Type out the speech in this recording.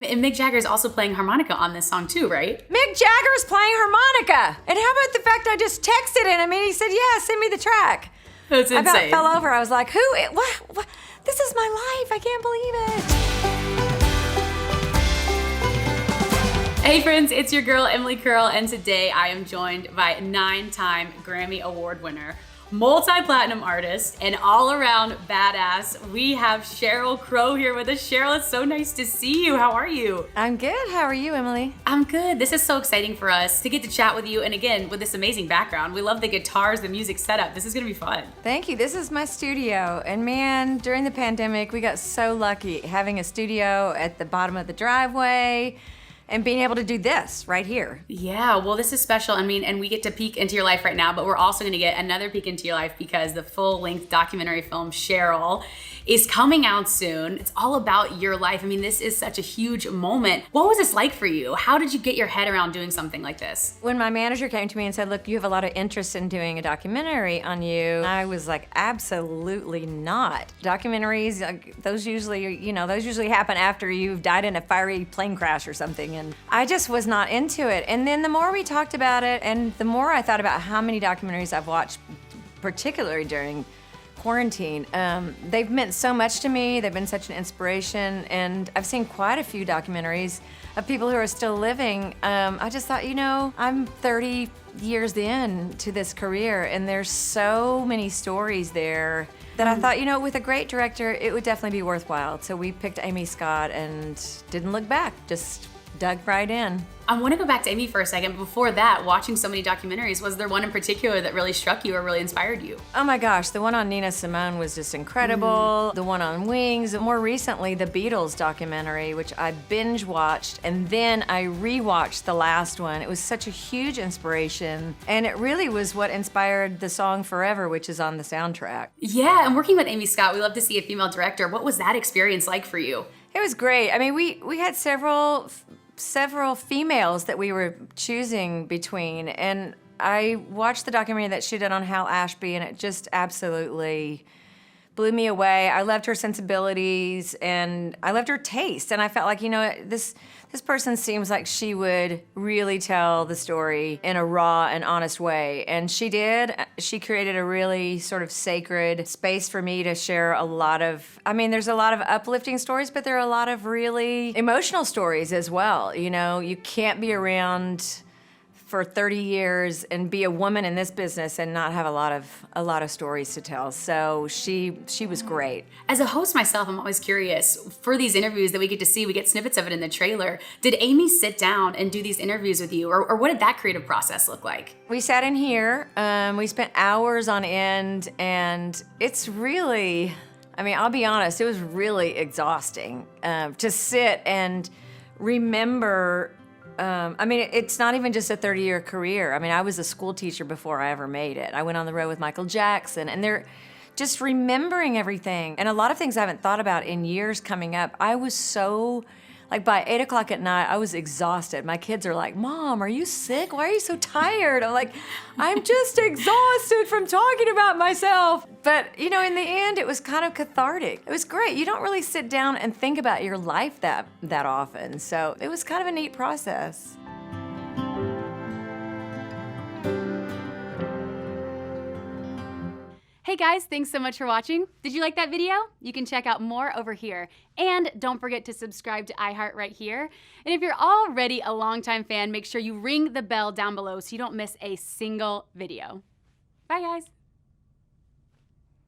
And Mick Jagger is also playing harmonica on this song too, right? Mick Jagger's playing harmonica. And how about the fact I just texted him and he said, yeah, send me the track. That's insane. I about fell over. I was like, what? This is my life. I can't believe it. Hey friends, it's your girl Emily Curl, and today I am joined by 9-time Grammy Award winner, multi-platinum artist, and all-around badass. We have Sheryl Crow here with us. Sheryl, it's so nice to see you. How are you? I'm good. How are you, Emily? I'm good. This is so exciting for us to get to chat with you, and again, with this amazing background. We love the guitars, the music setup. This is gonna be fun. Thank you. This is my studio, and man, during the pandemic, we got so lucky having a studio at the bottom of the driveway and being able to do this right here. Yeah, well, this is special. I mean, and we get to peek into your life right now, but we're also gonna get another peek into your life because the full-length documentary film, Sheryl, is coming out soon. It's all about your life. I mean, this is such a huge moment. What was this like for you? How did you get your head around doing something like this? When my manager came to me and said, look, you have a lot of interest in doing a documentary on you, I was like, absolutely not. Documentaries, those usually happen after you've died in a fiery plane crash or something, and I just was not into it. And then the more we talked about it, and the more I thought about how many documentaries I've watched, particularly during quarantine, they've meant so much to me. They've been such an inspiration, and I've seen quite a few documentaries of people who are still living. I just thought, I'm 30 years in to this career, and there's so many stories there that I thought, with a great director, it would definitely be worthwhile. So we picked Amy Scott and didn't look back, just dug right in. I want to go back to Amy for a second. Before that, watching so many documentaries, was there one in particular that really struck you or really inspired you? Oh my gosh, the one on Nina Simone was just incredible. The one on Wings, more recently, the Beatles documentary, which I binge watched, and then I rewatched the last one. It was such a huge inspiration, and it really was what inspired the song Forever, which is on the soundtrack. Yeah, and working with Amy Scott, we love to see a female director. What was that experience like for you? It was great. I mean, we had several females that we were choosing between, and I watched the documentary that she did on Hal Ashby, and it just absolutely blew me away. I loved her sensibilities, and I loved her taste, and I felt like, this person seems like she would really tell the story in a raw and honest way, and she did. She created a really sort of sacred space for me to share a lot of, there's a lot of uplifting stories, but there are a lot of really emotional stories as well. You can't be around for 30 years and be a woman in this business and not have a lot of stories to tell. So she was great. As a host myself, I'm always curious, for these interviews that we get to see, we get snippets of it in the trailer. Did Amy sit down and do these interviews with you, or what did that creative process look like? We sat in here, we spent hours on end, and it's really, I'll be honest, it was really exhausting to sit and remember. It's not even just a 30-year career. I was a school teacher before I ever made it. I went on the road with Michael Jackson, and they're just remembering everything. And a lot of things I haven't thought about in years coming up. I was so, by 8 o'clock at night, I was exhausted. My kids are like, Mom, are you sick? Why are you so tired? I'm like, I'm just exhausted from talking about myself. But, in the end, it was kind of cathartic. It was great. You don't really sit down and think about your life that often. So it was kind of a neat process. Hey guys, thanks so much for watching. Did you like that video? You can check out more over here. And don't forget to subscribe to iHeart right here. And if you're already a longtime fan, make sure you ring the bell down below so you don't miss a single video. Bye guys.